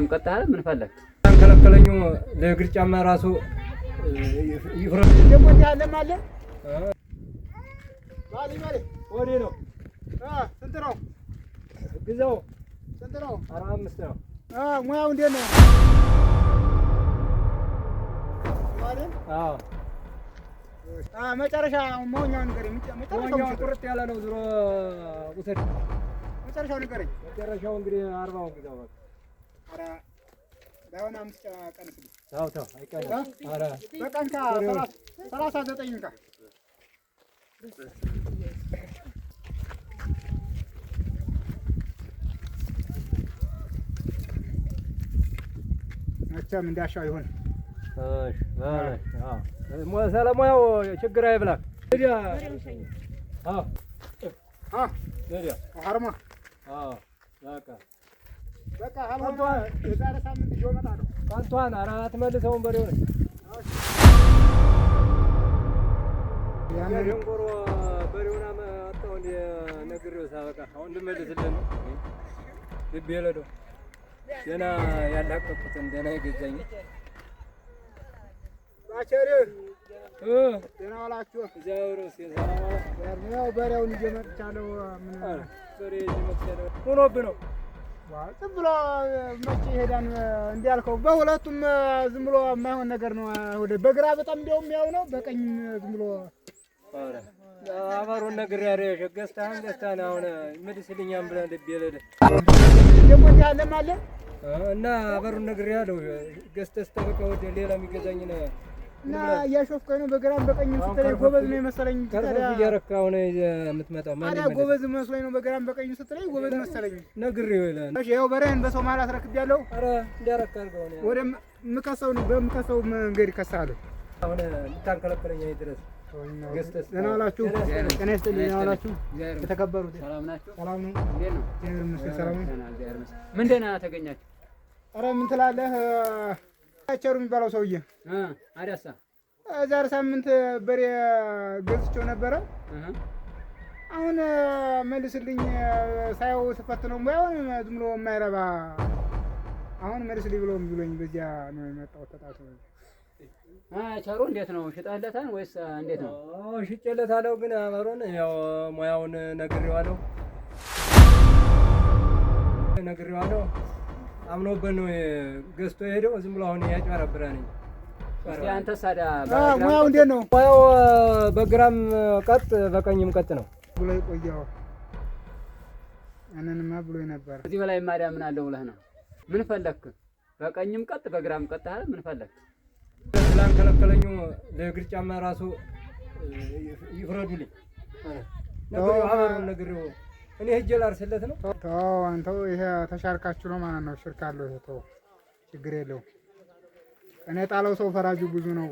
እንቀጣለን ምን ፈለክ አንከለከለኝ ለእግር ጫማ ራሱ ይፍረድ ደግሞ ያለ ማለት ማሊ ወዴ ነው ስንት ነው ግዛው ስንት ነው 45 ነው ሙያው እንዴት ነው ማለት መጨረሻ መሆኛው ንገረኝ መጨረሻው ቁርጥ ያለ ነው ዝሮ ውሰድ መጨረሻው ንገረኝ መጨረሻው እንግዲህ 40 ነው ግዛው ኧረ ባይሆን 5 ቀን ታው አይቀርም ኧረ በቀን 39 እንካ መቼም እንዳሻው ይሁን ሰለሞያው ችግር አይብላክ ወዲያ ወዲያ አርማ በቃ አልሆነ የዛሬ ሳምንት ይዤው እመጣለሁ። አንቷን ኧረ አትመልሰውም በሬው ነው ያኔ ጀንጎሮ በሬውን አመጣው እንደ ነግሬው ሳበቃ አሁን ልመልስልህ ነው ልብ የለደው ገና ያላቀቁትን ገና ይገዛኝ ባቸሪ ደህና ዋላችሁ እግዚአብሔር ይመስገን ያው በሬውን ይዤ መጥቻለሁ ምን በሬ ይመጣል ሆኖብህ ነው ዝም ብሎ መቼ ይሄዳል እንዲያልከው በሁለቱም ዝም ብሎ የማይሆን ነገር ነው ወደ በግራ በጣም እንደውም ያው ነው በቀኝ ዝም ብሎ ኧረ አባሩን ነገር ያረሽ ገዝተህ አሁን መልስልኛም ብለህ ልብ የለደ ደግሞ ያለ ማለት እና አባሩን ነገር ያለው ገዝተህ ስተበቃ ወደ ሌላ የሚገዛኝ ነው እና እያሾፍከኝ ነው በግራም በቀኝ ስትለኝ ጎበዝ ነው የመሰለኝ ታዲያ እያረካ አሁን የምትመጣው ማለት ነው ጎበዝ መስሎኝ ነው በግራም በቀኝ ስትለኝ ጎበዝ መሰለኝ ነግሬው ይላል እሺ ይኸው በሬን በሰው መሀል አስረክቤያለሁ ኧረ እንዲያረካ አድርገው ነው ወደ ምከሰው ነው በምከሰው መንገድ ይከሳሉ አሁን ልታንከለከለኝ ድረስ ደህና ዋላችሁ ጤና ይስጥልኝ ደህና ዋላችሁ የተከበሩት ሰላም ናችሁ ሰላም ነው እንዴት ነው እግዚአብሔር ይመስገን ሰላም ነው ምን ደህና ተገኛችሁ ኧረ ምን ትላለህ ቸሩ የሚባለው ሰውዬ አዳሳ ዛሬ ሳምንት በሬ ገዝቼው ነበረ አሁን መልስልኝ ሳይው ተፈትነው ሙያውን ዝም ብሎ የማይረባ አሁን መልስልኝ ብሎኝ በዚያ ነው የመጣው ተጣጣ ቸሩ እንዴት ነው ሽጣለታን ወይስ እንዴት ነው ሽጬለታለሁ ግን አማሮን ያው ሙያውን ነግሬዋለሁ አምኖበት ነው ገዝቶ ሄደው ዝም ብሎ አሁን ያጭበረብራል እስኪ አንተ ሳዳ ሙያው እንዴት ነው ሙያው በግራም ቀጥ በቀኝም ቀጥ ነው ብሎ ይቆያው እነንማ ብሎ ነበር እዚህ በላይ ማዳ ምን አለው ብለህ ነው ምን ፈለክ በቀኝም ቀጥ በግራም ቀጥ አለ ምን ፈለክ ስላንከለከለኝ ለእግር ጫማ ራሱ ይፍረዱልኝ ነግሬው እኔ ሂጅ ላርስለት ነው ተው አንተው ይሄ ተሻርካችሁ ነው ማለት ነው ሽርክ አለው ይሄ ተው ችግር የለውም እኔ ጣለው ሰው ፈራጁ ብዙ ነው